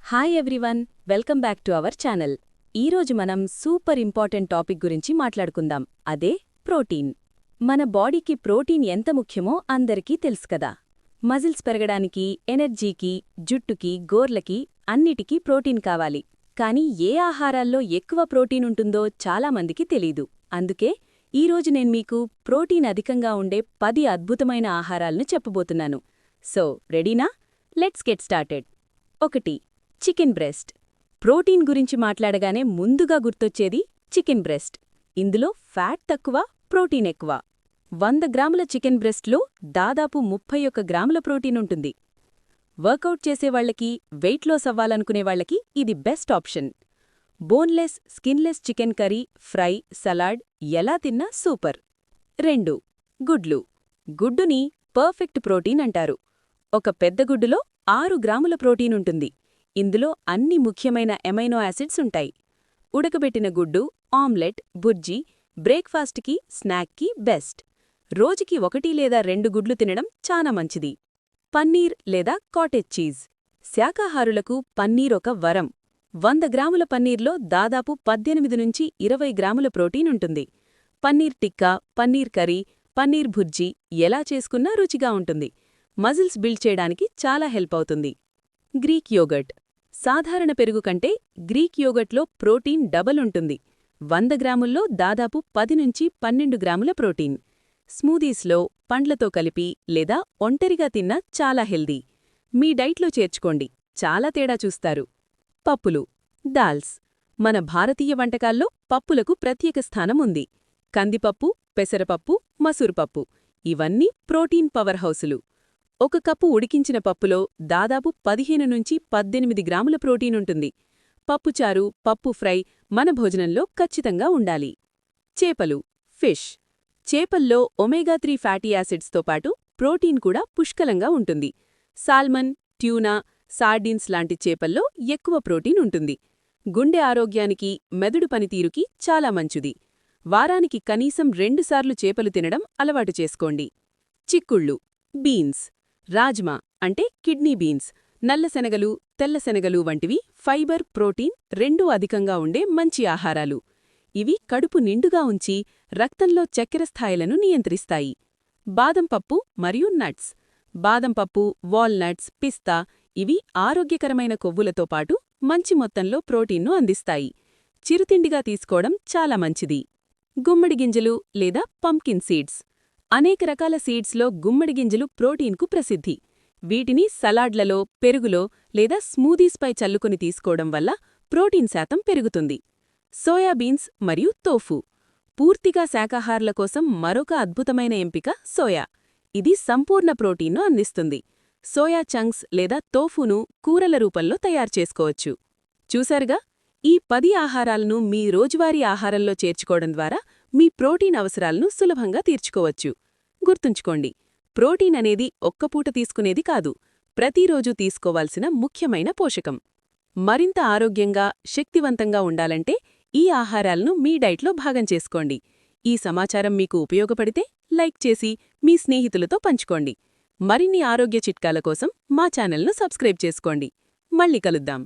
Hi everyone, welcome back to our channel. ఈరోజు మనం super important topic గురించి మాట్లాడుకుందాం. అదే ప్రోటీన్. మన బాడీకి ప్రోటీన్ ఎంత ముఖ్యమో అందరికీ తెలుసు కదా. మజిల్స్ పెరగడానికి, ఎనర్జీకి, జుట్టుకి, గోర్లకి అన్నిటికీ ప్రోటీన్ కావాలి. కానీ ఏ ఆహారాల్లో ఎక్కువ ప్రోటీన్ ఉంటుందో చాలామందికి తెలీదు. అందుకే ఈరోజు నేను మీకు ప్రోటీన్ అధికంగా ఉండే 10 అద్భుతమైన ఆహారాలను చెప్పబోతున్నాను. సో రెడీనా? Let's get started. 1. Chicken breast. Protein గురించి మాట్లాడగానే ముందుగా గుర్తొచ్చేది చికెన్ బ్రెస్ట్. ఇందులో ఫ్యాట్ తక్కువ, ప్రోటీన్ ఎక్కువ. 100 గ్రాముల చికెన్ బ్రెస్ట్లో దాదాపు 31 గ్రాముల ప్రోటీన్ ఉంటుంది. వర్కౌట్ చేసేవాళ్లకి, వెయిట్ లాస్ అవ్వాలనుకునేవాళ్లకి ఇది best option. Boneless, skinless chicken curry, fry, salad ఎలా తిన్నా సూపర్. 2. గుడ్లు. గుడ్డుని పర్ఫెక్ట్ ప్రోటీన్ అంటారు. ఒక పెద్ద గుడ్డులో 6 గ్రాముల ప్రోటీన్ ఉంటుంది. ఇందులో అన్ని ముఖ్యమైన ఎమైనో యాసిడ్స్ ఉంటాయి. ఉడకబెట్టిన గుడ్డు, ఆమ్లెట్, బుర్జీ, బ్రేక్ఫాస్ట్కి, స్నాక్కి బెస్ట్. రోజుకి 1 లేదా 2 గుడ్లు తినడం చాలా మంచిది. పన్నీర్ లేదా కాటేజ్ చీజ్. శాకాహారులకు పన్నీర్ ఒక వరం. 100 గ్రాముల పన్నీర్లో దాదాపు 18 నుంచి 20 గ్రాముల ప్రోటీన్ ఉంటుంది. పన్నీర్ టిక్కా, పన్నీర్ కర్రీ, పన్నీర్ భుర్జీ ఎలా చేసుకున్నా రుచిగా ఉంటుంది. మజిల్స్ బిల్డ్ చేయడానికి చాలా హెల్ప్ అవుతుంది. Greek yoghurt. సాధారణ పెరుగు కంటే గ్రీక్ యోగర్ట్లో ప్రోటీన్ డబల్ ఉంటుంది. 100 గ్రాముల్లో దాదాపు 10 నుంచి 12 గ్రాముల ప్రోటీన్. స్మూదీస్లో, పండ్లతో కలిపి లేదా ఒంటరిగా తిన్నా చాలా హెల్దీ. మీ డైట్లో చేర్చుకోండి, చాలా తేడా చూస్తారు. పప్పులు. దాల్స్. మన భారతీయ వంటకాల్లో పప్పులకు ప్రత్యేక స్థానం ఉంది. కందిపప్పు, పెసరపప్పు, మసూర్పప్పు ఇవన్నీ ప్రోటీన్ పవర్ హౌసులు. 1 కప్పు ఉడికించిన పప్పులో దాదాపు 15 నుంచి 18 గ్రాముల ప్రోటీన్ ఉంటుంది. పప్పుచారు, పప్పు ఫ్రై మన భోజనంలో ఖచ్చితంగా ఉండాలి. చేపలు, ఫిష్. చేపల్లో ఒమేగా 3 ఫ్యాటీ యాసిడ్స్తో పాటు ప్రోటీన్ కూడా పుష్కలంగా ఉంటుంది. సాల్మన్, ట్యూనా, సార్డిన్స్ లాంటి చేపల్లో ఎక్కువ ప్రోటీన్ ఉంటుంది. గుండె ఆరోగ్యానికి, మెదడు పనితీరుకి చాలా మంచిది. వారానికి కనీసం 2 సార్లు చేపలు తినడం అలవాటు చేసుకోండి. చిక్కుళ్ళు, బీన్స్. రాజ్మా అంటే కిడ్నీ బీన్స్, నల్లశనగలు, తెల్లశనగలు వంటివి ఫైబర్, ప్రోటీన్ రెండూ అధికంగా ఉండే మంచి ఆహారాలు. ఇవి కడుపు నిండుగా ఉంచి రక్తంలో చక్కెర స్థాయిలను నియంత్రిస్తాయి. బాదంపప్పు మరియు నట్స్. బాదంపప్పు, వాల్నట్స్, పిస్తా ఇవి ఆరోగ్యకరమైన కొవ్వులతో పాటు మంచి మొత్తంలో ప్రోటీన్ను అందిస్తాయి. చిరుతిండిగా తీసుకోవడం చాలా మంచిది. గుమ్మడి గింజలు లేదా పంప్కిన్ సీడ్స్. అనేక రకాల సీడ్స్లో గుమ్మడి గింజలు ప్రోటీన్కు ప్రసిద్ధి. వీటిని సలాడ్లలో, పెరుగులో లేదా స్మూదీస్పై చల్లుకొని తీసుకోవడం వల్ల ప్రోటీన్ శాతం పెరుగుతుంది. సోయాబీన్స్ మరియు తోఫు. పూర్తిగా శాకాహారుల కోసం మరొక అద్భుతమైన ఎంపిక సోయా. ఇది సంపూర్ణ ప్రోటీన్ను అందిస్తుంది. సోయా చంక్స్ లేదా తోఫును కూరల రూపంలో తయారు చేసుకోవచ్చు. చూశారుగా, ఈ 10 ఆహారాలను మీ రోజువారీ ఆహారంలో చేర్చుకోవడం ద్వారా మీ ప్రోటీన్ అవసరాలను సులభంగా తీర్చుకోవచ్చు. గుర్తుంచుకోండి, ప్రోటీన్ అనేది ఒక్కపూట తీసుకునేది కాదు, ప్రతిరోజూ తీసుకోవాల్సిన ముఖ్యమైన పోషకం. మరింత ఆరోగ్యంగా, శక్తివంతంగా ఉండాలంటే ఈ ఆహారాలను మీ డైట్లో భాగం చేసుకోండి. ఈ సమాచారం మీకు ఉపయోగపడితే లైక్ చేసి మీ స్నేహితులతో పంచుకోండి. మరిన్ని ఆరోగ్య చిట్కాల కోసం మా ఛానల్ను సబ్స్క్రైబ్ చేసుకోండి. మళ్ళీ కలుద్దాం.